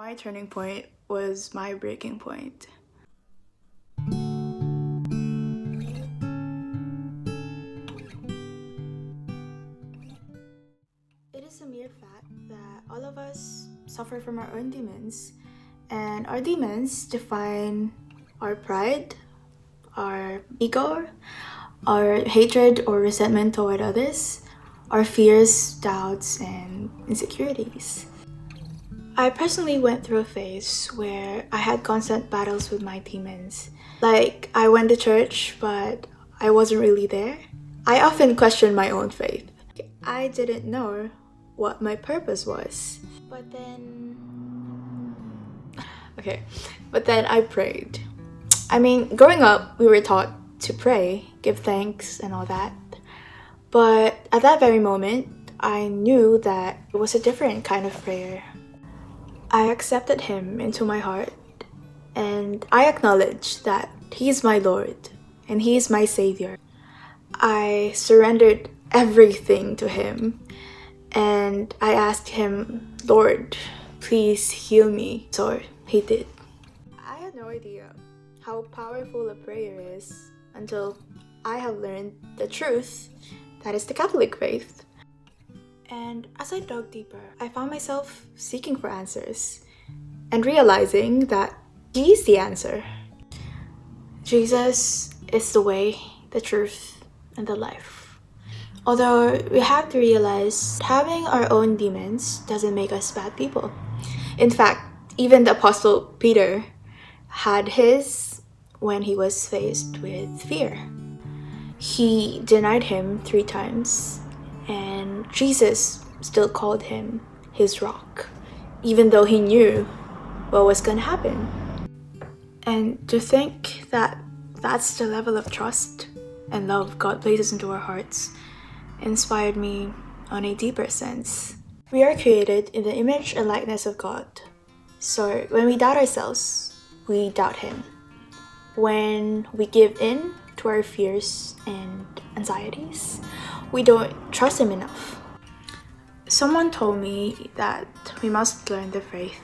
My turning point was my breaking point. It is a mere fact that all of us suffer from our own demons, and our demons define our pride, our ego, our hatred or resentment toward others, our fears, doubts, and insecurities. I personally went through a phase where I had constant battles with my demons. Like, I went to church, but I wasn't really there. I often questioned my own faith. I didn't know what my purpose was. But then I prayed. I mean, growing up, we were taught to pray, give thanks, and all that. But at that very moment, I knew that it was a different kind of prayer. I accepted him into my heart, and I acknowledged that he's my Lord and he's my Savior. I surrendered everything to him, and I asked him, Lord, please heal me. So he did. I had no idea how powerful a prayer is until I have learned the truth that is the Catholic faith. And as I dug deeper, I found myself seeking for answers and realizing that he's the answer. Jesus is the way, the truth, and the life. Although we have to realize having our own demons doesn't make us bad people. In fact, even the Apostle Peter had his when he was faced with fear. He denied him 3 times, and Jesus still called him his rock, even though he knew what was going to happen. And to think that that's the level of trust and love God places into our hearts inspired me on a deeper sense. We are created in the image and likeness of God. So when we doubt ourselves, we doubt Him. When we give in to our fears and anxieties, we don't trust Him enough. Someone told me that we must learn the faith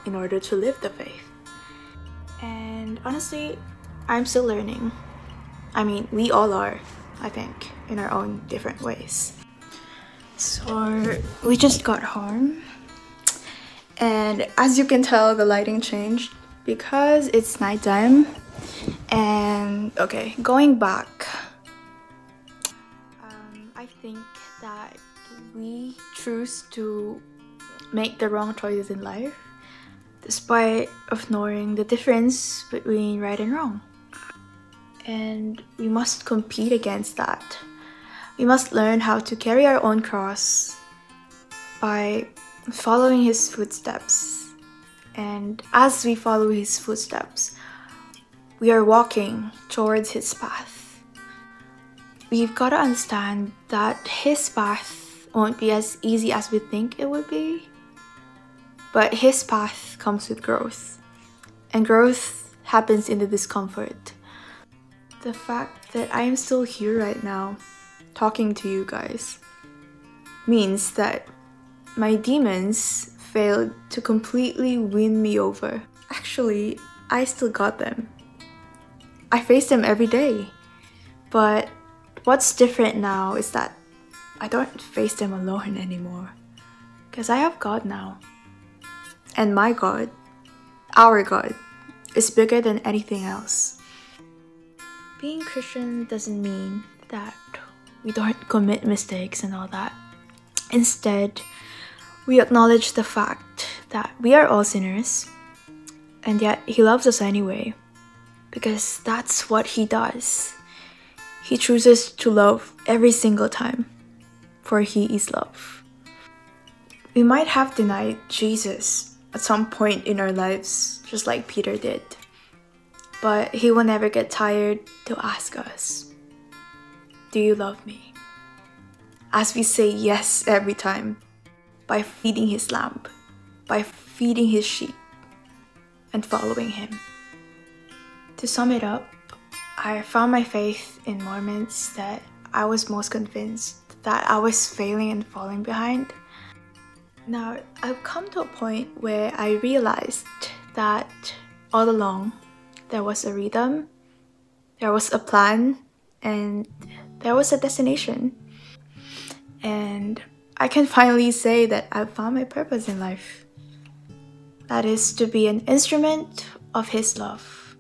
in order to live the faith. And honestly, I'm still learning. I mean, we all are, I think, in our own different ways. So we just got home, and as you can tell, the lighting changed because it's nighttime. And okay, going back, I think that we choose to make the wrong choices in life despite of knowing the difference between right and wrong. And we must compete against that. We must learn how to carry our own cross by following His footsteps. And as we follow His footsteps, we are walking towards His path. We've got to understand that His path won't be as easy as we think it would be. But His path comes with growth. And growth happens in the discomfort. The fact that I am still here right now, talking to you guys, means that my demons failed to completely win me over. Actually, I still got them. I face them every day. But what's different now is that I don't face them alone anymore. Because I have God now. And my God, our God, is bigger than anything else. Being Christian doesn't mean that we don't commit mistakes and all that. Instead, we acknowledge the fact that we are all sinners, and yet He loves us anyway, because that's what He does. He chooses to love every single time, for He is love. We might have denied Jesus at some point in our lives, just like Peter did. But He will never get tired to ask us, do you love me? As we say yes every time, by feeding His lamb, by feeding His sheep, and following Him. To sum it up, I found my faith in moments that I was most convinced that I was failing and falling behind. Now, I've come to a point where I realized that all along there was a rhythm, there was a plan, and there was a destination. And I can finally say that I've found my purpose in life. That is to be an instrument of His love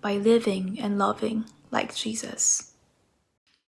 by living and loving like Jesus.